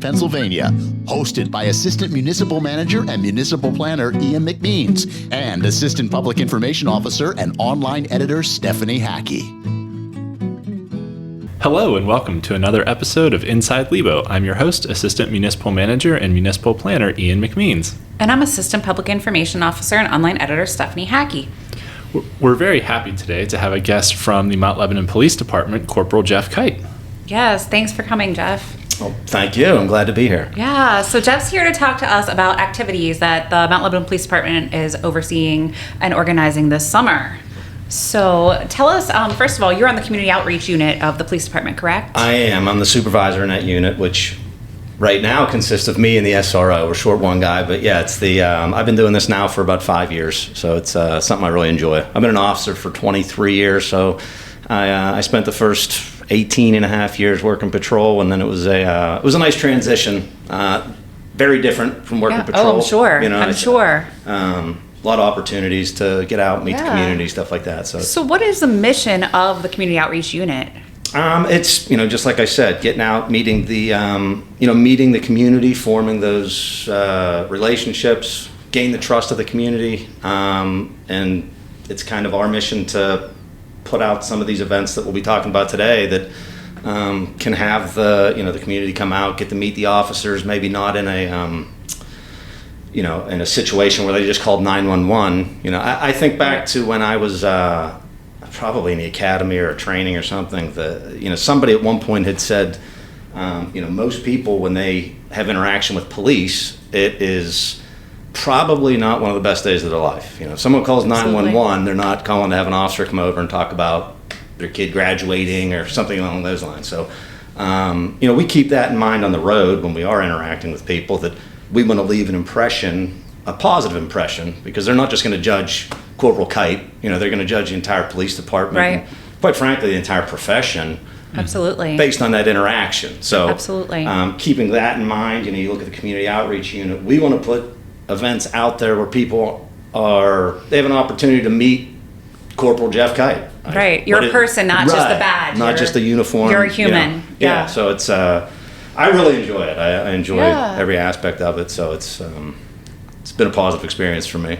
Pennsylvania. Hosted by Assistant Municipal Manager and Municipal Planner Ian McMeans and Assistant Public Information Officer and Online Editor Stephanie Hackey. Hello and welcome to another episode of Inside Lebo. I'm your host, Assistant Municipal Manager and Municipal Planner Ian McMeans. And I'm Assistant Public Information Officer and Online Editor Stephanie Hackey. We're very happy today to have a guest from the Mount Lebanon Police Department, Corporal Jeff Kite. Yes, thanks for coming, Jeff. Well, thank you. I'm glad to be here. Yeah, so Jeff's here to talk to us about activities that the Mount Lebanon Police Department is overseeing and organizing this summer. So tell us, first of all, you're on the community outreach unit of the police department, correct? I am. I'm the supervisor in that unit, which right now consists of me and the SRO. We're short one guy, but yeah, it's the. I've been doing this now for about 5 years, so it's something I really enjoy. I've been an officer for 23 years, so I spent the first 18 and a half years working patrol, and then it was a nice transition. Very different from working patrol. Oh, I'm sure. I'm sure. A lot of opportunities to get out, meet the community, stuff like that. So what is the mission of the community outreach unit? It's, just like I said, getting out, meeting the, meeting the community, forming those relationships, gain the trust of the community, and it's kind of our mission to put out some of these events that we'll be talking about today that can have the community come out, get to meet the officers, maybe not in a in a situation where they just called 911. I think back to when I was probably in the academy or a training or something. Somebody at one point had said, most people when they have interaction with police, it is probably not one of the best days of their life. If someone calls 911, they're not calling to have an officer come over and talk about their kid graduating or something along those lines. So, we keep that in mind on the road when we are interacting with people, that we want to leave an impression, a positive impression, because they're not just going to judge Corporal Kite. They're going to judge the entire police department, right, and quite frankly, the entire profession. Absolutely. Based on that interaction. So, absolutely. Keeping that in mind, you look at the community outreach unit. We want to put events out there where people they have an opportunity to meet Corporal Jeff Kite. Right. You're a person, not just a badge. Not just a uniform. You're a human. Yeah. So it's. I really enjoy it. I enjoy every aspect of it. So it's been a positive experience for me.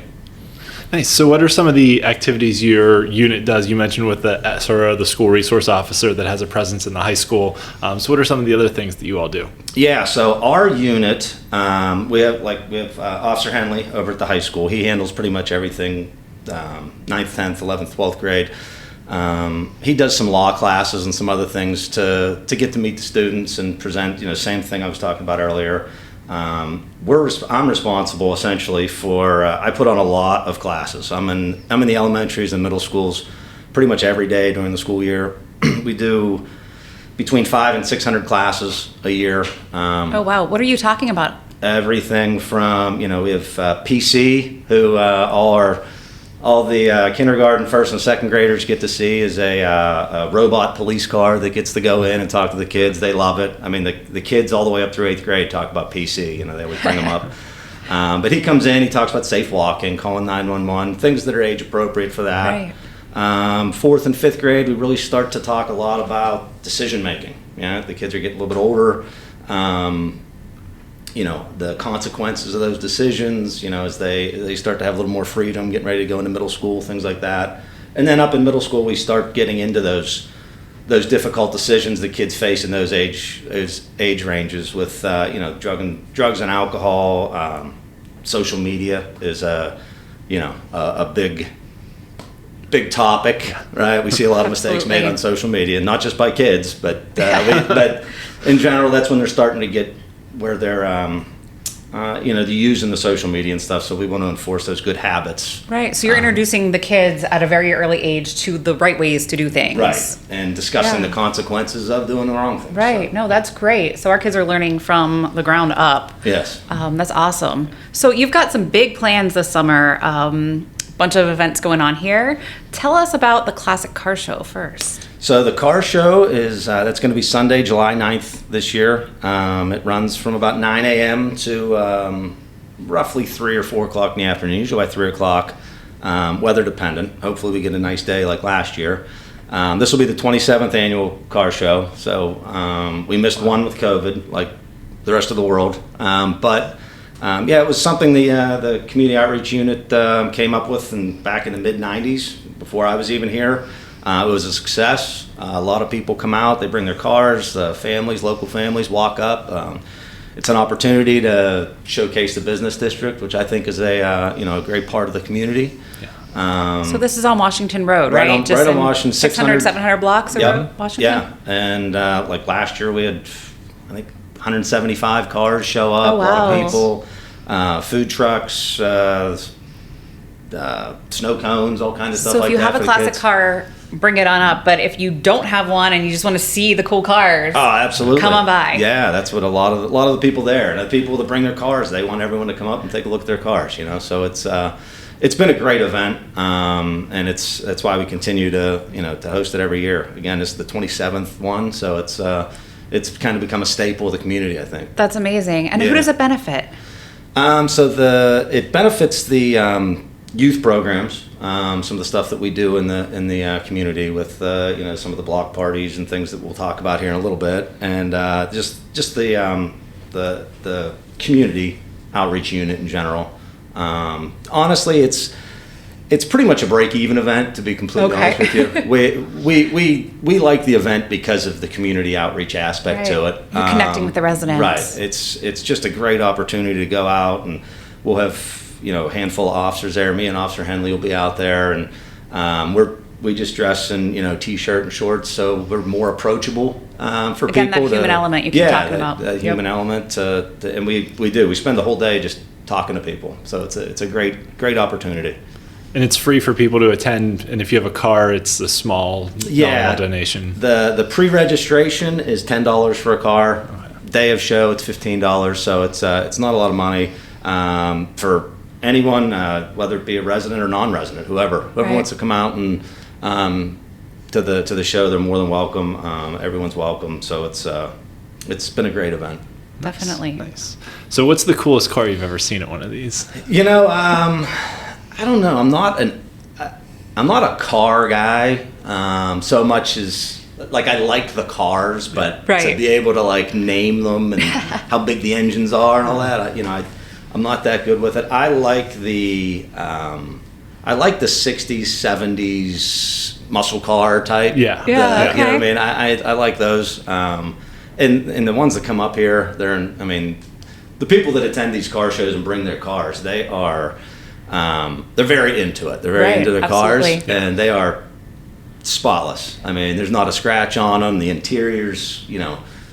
Nice. So what are some of the activities your unit does? You mentioned with the SRO, the school resource officer that has a presence in the high school. So what are some of the other things that you all do? Yeah, so our unit, we have Officer Henley over at the high school. He handles pretty much everything, 9th, 10th, 11th, 12th grade. He does some law classes and some other things to get to meet the students and present, same thing I was talking about earlier. I'm responsible essentially for, I put on a lot of classes. I'm in the elementaries and middle schools pretty much every day during the school year. We do between 500 and 600 classes a year. Oh, wow. What are you talking about? Everything from, we have PC, who all the kindergarten, first and second graders get to see, is a robot police car that gets to go in and talk to the kids. They love it. I mean, the kids all the way up through 8th grade talk about PC. They always bring them up. But he comes in, he talks about safe walking, calling 911, things that are age appropriate for that. Right. 4th and 5th grade, we really start to talk a lot about decision making. The kids are getting a little bit older. The consequences of those decisions, as they start to have a little more freedom, getting ready to go into middle school, things like that. And then up in middle school, we start getting into those difficult decisions that kids face in those age ranges with, drugs and alcohol. Social media is a big topic, right? We see a lot of mistakes made on social media, not just by kids, but but in general, that's when they're starting to get where they're, they're using the social media and stuff. So we want to enforce those good habits. Right. So you're introducing the kids at a very early age to the right ways to do things. Right. And discussing the consequences of doing the wrong thing. Right. So. No, that's great. So our kids are learning from the ground up. Yes. That's awesome. So you've got some big plans this summer. Bunch of events going on here. Tell us about the Classic Car Show first. So the car show is, that's going to be Sunday, July 9th this year. It runs from about 9 a.m. to roughly 3 or 4 o'clock in the afternoon, usually by 3 o'clock, weather dependent. Hopefully we get a nice day like last year. This will be the 27th annual car show. So we missed one with COVID, like the rest of the world. Yeah, it was something the community outreach unit came up with back in the mid-'90s, before I was even here. It was a success. A lot of people come out, they bring their cars, local families walk up. It's an opportunity to showcase the business district, which I think is a great part of the community. Yeah. So this is on Washington Road, right? Right on Washington. 600, 700 blocks around Washington? Yeah, and like last year we had, I think, 175 cars show up, Oh, wow. a lot of people, food trucks, snow cones, all kinds of stuff So like that. if you have a for the classic kids. car, bring it on up. But if you don't have one and you just want to see the cool cars, Oh, absolutely. come on by. Yeah, that's what a lot of the people there, and the people that bring their cars, they want everyone to come up and take a look at their cars. So it's been a great event, and that's why we continue to host it every year. Again, this is the 27th one, so it's kind of become a staple of the community, I think. That's amazing. And who Yeah. does it benefit? It benefits the youth programs, some of the stuff that we do in the community with some of the block parties and things that we'll talk about here in a little bit, and just the community outreach unit in general. Honestly, it's pretty much a break-even event, to be completely honest with you. We like the event because of the community outreach aspect to it. You're connecting with the residents. Right. It's just a great opportunity to go out, and we'll have a handful of officers there. Me and Officer Henley will be out there, and we just dress in t-shirt and shorts, so we're more approachable for Again, people. that human element you keep talking about. That human element, and we do. We spend the whole day just talking to people, so it's a great opportunity. And it's free for people to attend, and if you have a car, it's a small nominal donation. The pre-registration is $10 for a car. Day of show, it's $15, so it's not a lot of money for anyone, whether it be a resident or non-resident, whoever wants to come out and to the show, they're more than welcome. Everyone's welcome, so it's been a great event. Definitely. Nice. So what's the coolest car you've ever seen at one of these? I don't know. I'm not a car guy so much as I like the cars, but to be able to name them and how big the engines are and all that, I'm not that good with it. I like the 60s, 70s muscle car type. Yeah, You know what I okay. mean? I like those. And the ones that come up here, the people that attend these car shows and bring their cars, they're very into it. They're very into their cars, and they are spotless. There's not a scratch on them. The interior's,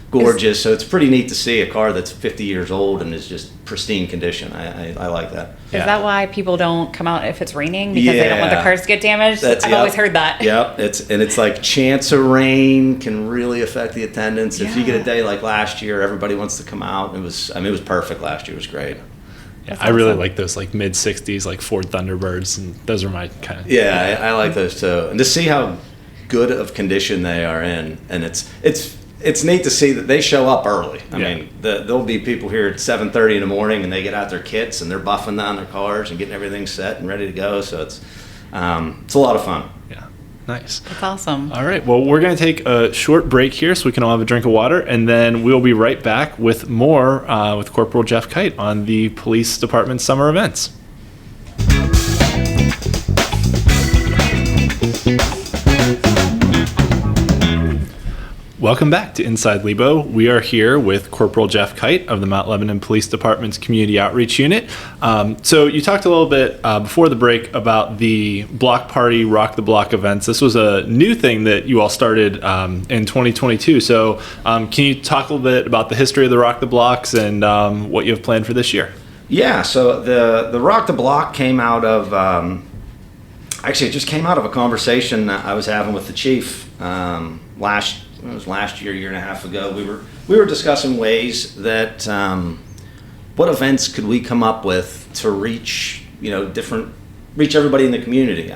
gorgeous. So it's pretty neat to see a car that's 50 years old and is just pristine condition. I like that. Is that why people don't come out if it's raining, because they don't want the cars to get damaged? I've always heard that. Yep. It's like chance of rain can really affect the attendance. If you get a day like last year, everybody wants to come out. It was perfect last year. It was great. Yeah, I really like those mid 60s Ford Thunderbirds, and those are my kind of. Yeah, I like those too. And to see how good of condition they are in, and it's neat to see that they show up early. There'll be people here at 7:30 in the morning, and they get out their kits and they're buffing down their cars and getting everything set and ready to go. So it's a lot of fun. Yeah, nice. That's awesome. All right, well, we're going to take a short break here so we can all have a drink of water, and then we'll be right back with more with Corporal Jeff Kite on the Police Department summer events. Welcome back to Inside Lebo. We are here with Corporal Jeff Kite of the Mount Lebanon Police Department's Community Outreach Unit. So you talked a little bit before the break about the Block Party Rock the Block events. This was a new thing that you all started in 2022. So can you talk a little bit about the history of the Rock the Blocks and what you have planned for this year? Yeah, so the Rock the Block came out of, actually it just came out of a conversation I was having with the chief last year and a half ago. We were discussing ways that what events could we come up with to reach everybody in the community.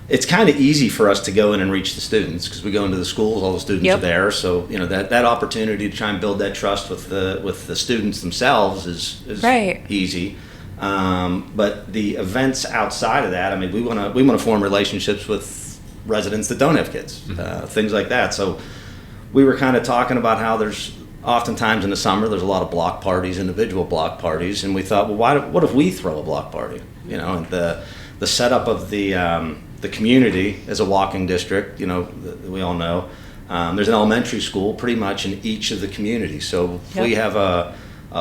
It's kind of easy for us to go in and reach the students because we go into the schools, all the students are there. So that opportunity to try and build that trust with the students themselves is easy. But the events outside of that, we want to form relationships with residents that don't have kids, things like that. So we were kind of talking about how there's oftentimes in the summer, there's a lot of block parties, individual block parties, and we thought, well, what if we throw a block party? You know, and the setup of the community as a walking district, you know, we all know, there's an elementary school pretty much in each of the communities. So we have a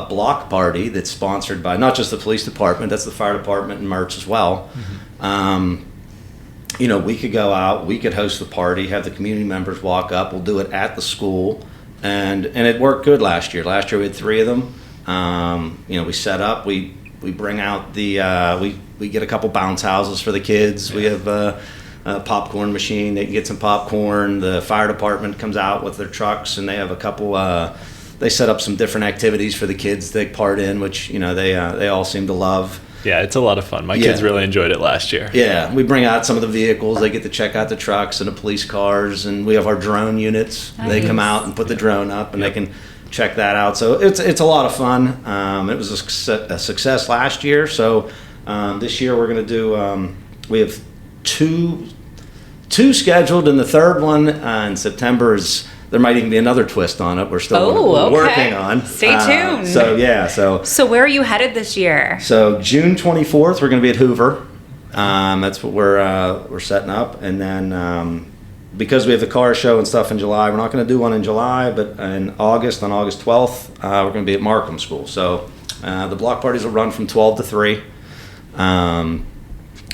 block party that's sponsored by not just the police department, that's the fire department and Mertz as well. You know, we could go out, we could host the party, have the community members walk up, we'll do it at the school, and it worked good last year. Last year we had 3 of them. You know, we set up, we bring out we get a couple bounce houses for the kids. We have a popcorn machine, they can get some popcorn. The fire department comes out with their trucks, and they have a couple, they set up some different activities for the kids to take part in, which, you know, they all seem to love. Yeah, it's a lot of fun. My kids really enjoyed it last year. Yeah, we bring out some of the vehicles. They get to check out the trucks and the police cars, and we have our drone units. Nice. They come out and put the drone up, and they can check that out. So it's a lot of fun. It was a success last year. So this year we're going to do. We have two scheduled, and the third one in September is. There might even be another twist on it. We're still working on. Stay tuned. So where are you headed this year? So June 24th, we're going to be at Hoover. That's what we're setting up, and then because we have the car show and stuff in July, we're not going to do one in July, but in August, on August 12th, we're going to be at Markham School. So the block parties will run from 12 to 3.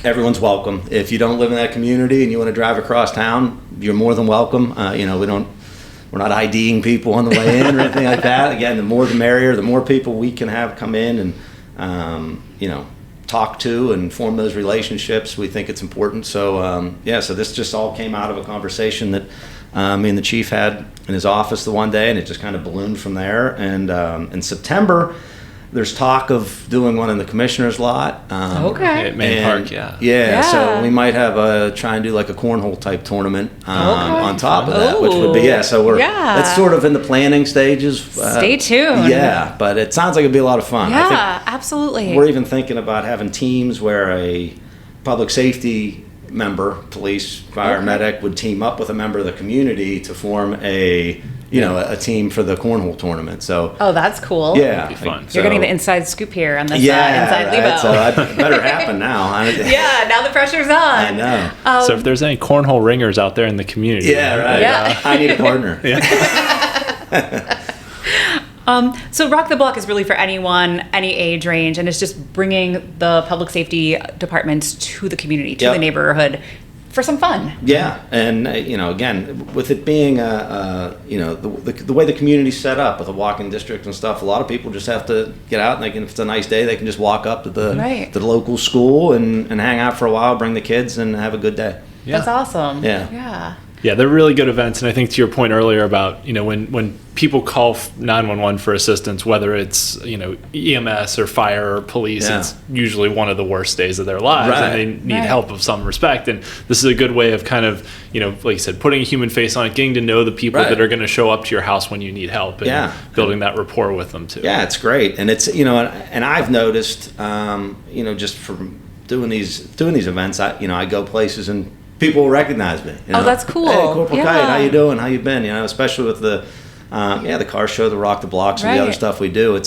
Everyone's welcome. If you don't live in that community and you want to drive across town, you're more than welcome. You know, we're not IDing people on the way in or anything like that. Again, the more the merrier. The more people we can have come in and, you know, talk to and form those relationships, we think it's important. So, so this just all came out of a conversation that me and the chief had in his office the one day, and it just kind of ballooned from there. And in September, there's talk of doing one in the commissioner's lot. At Main Park, Yeah, so we might have try and do like a cornhole type tournament on top of that, which would be, so that's sort of in the planning stages. Stay tuned. Yeah, but it sounds like it'd be a lot of fun. Yeah, I think absolutely. We're even thinking about having teams where a public safety member, police, fire, medic, would team up with a member of the community to form a team for the cornhole tournament. So that's cool. Yeah, that'd be fun. You're getting the inside scoop here on this inside Lebo. So it better happen now. Now the pressure's on. I know. So if there's any cornhole ringers out there in the community, I need a partner. So Rock the Block is really for anyone, any age range, and it's just bringing the public safety departments to the community, to the neighborhood, for some fun. Yeah, and again, with it being the way the community's set up with a walking district and stuff, a lot of people just have to get out, and if it's a nice day, they can just walk up to the local school and hang out for a while, bring the kids, and have a good day. Yeah. That's awesome. Yeah, they're really good events, and I think to your point earlier about when people call 911 for assistance, whether it's EMS or fire or police, it's usually one of the worst days of their lives, and they need help of some respect. And this is a good way of kind of like you said, putting a human face on it, getting to know the people that are going to show up to your house when you need help, and building that rapport with them too. Yeah, it's great, and it's and I've noticed just from doing these events, I go places and people will recognize me. Oh, that's cool. Hey, Corporal Kite, how you doing? How you been? Especially with the car show, the Rock the Blocks, and the other stuff we do.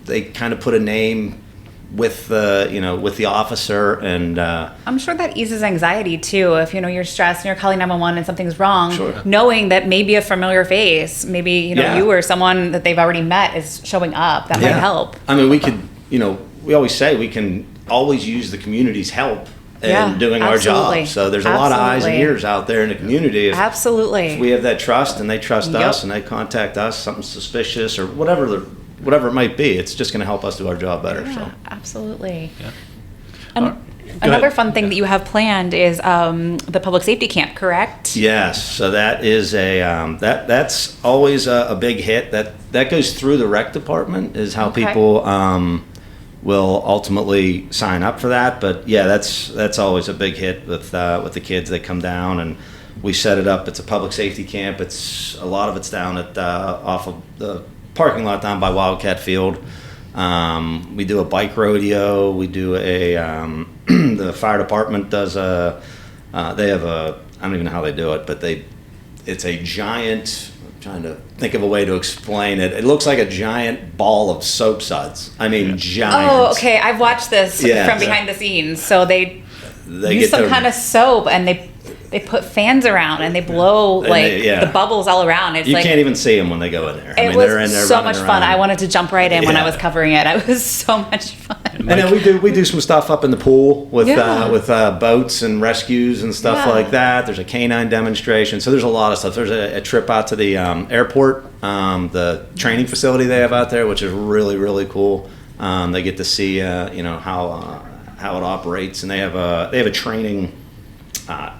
They kind of put a name with with the officer, and I'm sure that eases anxiety too. If you're stressed and you're calling 911 and something's wrong, sure. Knowing that maybe a familiar face, maybe you or someone that they've already met is showing up, that might help. I mean, we could, we always say we can always use the community's help. And doing our job. So there's a lot of eyes and ears out there in the community. If we have that trust and they trust us and they contact us, something suspicious or whatever it might be, it's just going to help us do our job better. Yeah, absolutely. Yeah. And another fun thing that you have planned is the public safety camp, correct? Yes. So that is that's always a big hit. That goes through the rec department is how people will ultimately sign up for that, but that's always a big hit with the kids. They come down and we set it up. It's a public safety camp. A lot of it's down at off of the parking lot down by Wildcat Field. We do a bike rodeo. We do the fire department does they have I don't even know how they do it, but it's a giant trying to think of a way to explain it. It looks like a giant ball of soap suds. I mean, giant. Oh, okay. I've watched this Yeah. from behind the scenes. So they use get some to- kind of soap and they put fans around and they blow yeah. the bubbles all around. It's You like can't even see them when they go in there. it they're in was there so running much fun. around. I wanted to jump right in when I Yeah. was covering it. It was so much fun. And then we do some stuff up in the pool with Yeah. boats and rescues and stuff Yeah. like that. There's a canine demonstration. So there's a lot of stuff. There's a trip out to the airport, the training facility they have out there, which is really, really cool. They get to see how it operates, and they have a training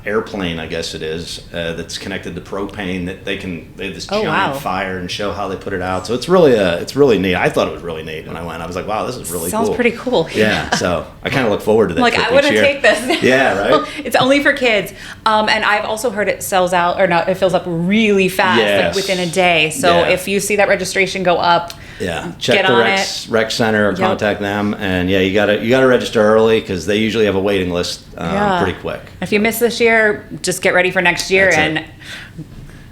airplane, I guess it is, that's connected to propane that they have this Oh, giant wow. fire and show how they put it out. So it's really neat. I thought it was really neat when I went. I was like, wow, this is really Sounds cool. pretty cool. Yeah, so I kind of look forward to that. Like, trip I each wouldn't year. take this. Yeah, right. It's only for kids. And I've also heard it sells out, or not, it fills up really fast, like Yes. within a day. So Yeah. if you see that registration go up, Yeah, check Get the on rec center or Yep. contact them, and yeah, you gotta register early because they usually have a waiting list Yeah. pretty quick. if you miss this year, just get ready for next year. That's And it.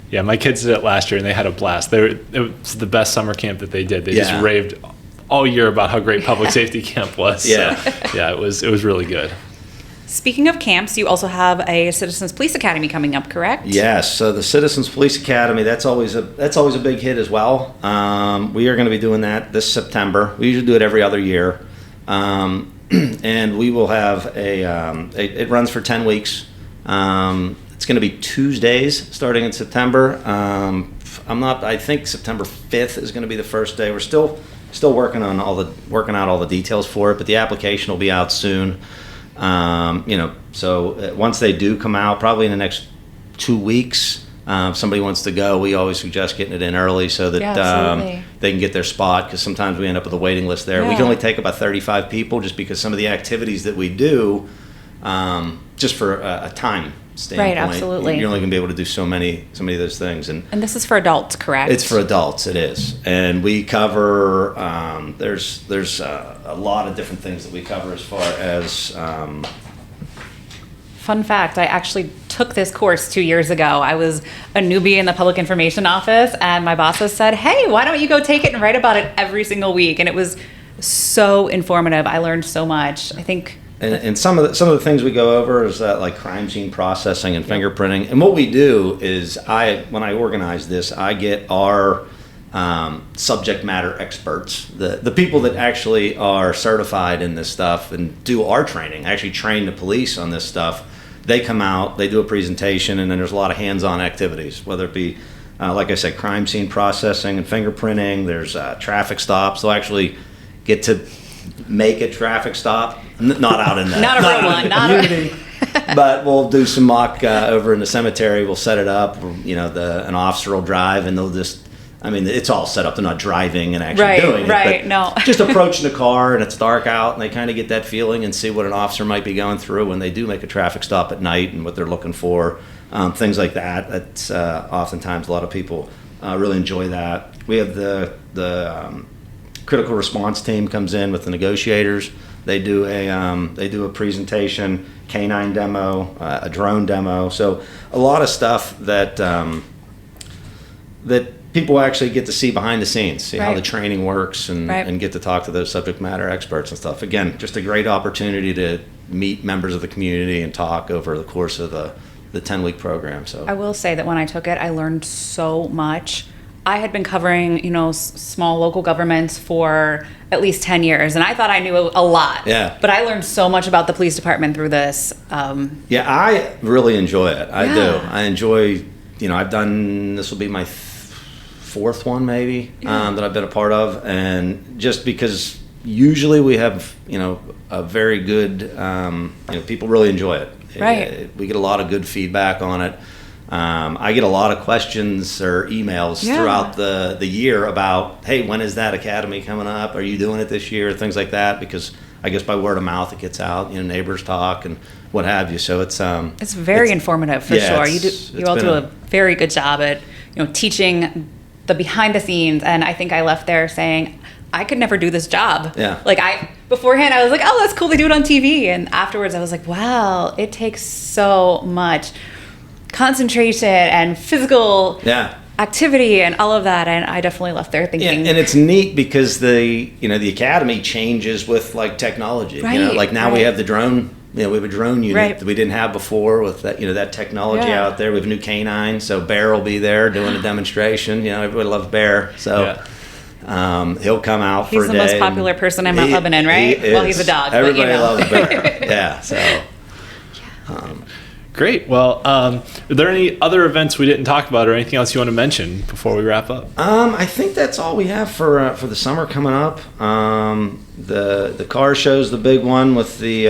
Yeah, my kids did it last year and they had a blast. It was the best summer camp that they did. They Yeah. just raved all year about how great public safety camp was. Yeah. So, yeah, it was really good. speaking of camps, you also have a Citizens Police Academy coming up, correct? Yes, so the Citizens Police Academy, that's always a big hit as well. We are going to be doing that this September. We usually do it every other year, and we will have it runs for 10 weeks. It's going to be Tuesdays starting in September. I think September 5th is going to be the first day. We're still working out all the details for it, but the application will be out soon. So once they do come out, probably in the next 2 weeks, if somebody wants to go, we always suggest getting it in early so that Yeah, absolutely. they can get their spot, because sometimes we end up with a waiting list there. We Yeah. can only take about 35 people just because some of the activities that we do, just for a time standpoint, absolutely. you're only going to be able to do so many of those things. And And this is for adults, correct? it's for adults, it is. And we cover, there's a lot of different things that we cover as far as, Fun fact, I actually took this course 2 years ago. I was a newbie in the public information office, and my bosses said, hey, why don't you go take it and write about it every single week? And it was so informative. I learned so much. I think and some of the things we go over is like crime scene processing and fingerprinting. And what we do is when I organize this, I get our subject matter experts, the people that actually are certified in this stuff and do our training, actually train the police on this stuff. They come out, they do a presentation, and then there's a lot of hands-on activities, whether it be, like I said, crime scene processing and fingerprinting. There's traffic stops. They'll actually get to make a traffic stop, not out in the Not a real out in one, the not a- community. But we'll do some mock over in the cemetery. We'll set it up. An officer will drive, and they'll just. I mean, it's all set up. They're not driving and actually doing it. Right, But no. just approaching the car, and it's dark out, and they kind of get that feeling and see what an officer might be going through when they do make a traffic stop at night and what they're looking for, things like that. That's oftentimes a lot of people really enjoy that. We have the critical response team comes in with the negotiators. They do a presentation, canine demo, a drone demo. So a lot of stuff that people actually get to see behind the scenes, see how Right. the training works, and, Right. and get to talk to those subject matter experts and stuff. Again, just a great opportunity to meet members of the community and talk over the course of the 10-week program. So I will say that when I took it, I learned so much. I had been covering, small local governments for at least 10 years, and I thought I knew a lot. Yeah. But I learned so much about the police department through this. yeah, I really enjoy it. I do. Yeah. I enjoy, this will be my fourth one maybe that I've been a part of, and just because usually we have a very good people really enjoy it. Right. We get a lot of good feedback on it. I get a lot of questions or emails Yeah. throughout the year about, hey, when is that academy coming up? Are you doing it this year? Things like that, because I guess by word of mouth it gets out. Neighbors talk and what have you. So it's Very informative for yeah, sure. it's You all been do a very good job at teaching the behind the scenes, and I think I left there saying I could never do this job. Yeah. Like beforehand I was like, oh, that's cool, they do it on TV, and afterwards I was like, wow, it takes so much concentration and physical activity and all of that. And I definitely left there Yeah, thinking. and it's neat because the academy changes with like technology. Right, Like now we right. have the drone. We have a drone unit Right. that we didn't have before with that. That technology Yeah. out there. We have a new canine, so Bear will be there doing a demonstration. Everybody loves Bear, so. He'll come out for He's a the day. most popular person in Mount Lebanon, right? He Well, is. he's a dog, but, Everybody you know. loves Bear. Yeah, so. Great. Well, are there any other events we didn't talk about or anything else you want to mention before we wrap up? I think that's all we have for the summer coming up. The car show's the big one with the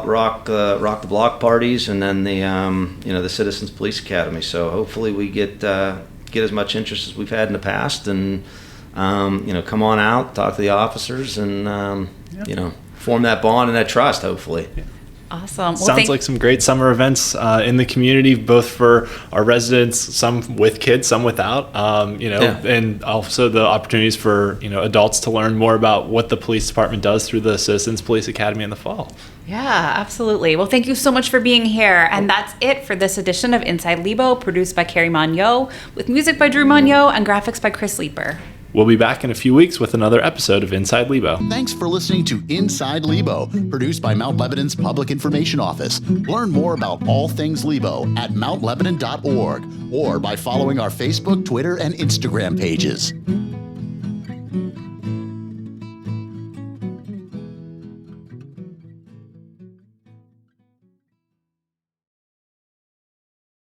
rock the block parties, and then the Citizens Police Academy. So hopefully we get as much interest as we've had in the past, and come on out, talk to the officers, and form that bond and that trust. Hopefully. Awesome. Well, Sounds like some great summer events in the community, both for our residents, some with kids, some without, and also the opportunities for, adults to learn more about what the police department does through the Citizens Police Academy in the fall. Yeah, absolutely. Well, thank you so much for being here. And that's it for this edition of Inside Lebo, produced by Carrie Monyo, with music by Drew Monyo and graphics by Chris Leeper. We'll be back in a few weeks with another episode of Inside Lebo. Thanks for listening to Inside Lebo, produced by Mount Lebanon's Public Information Office. Learn more about all things Lebo at mountlebanon.org or by following our Facebook, Twitter, and Instagram pages.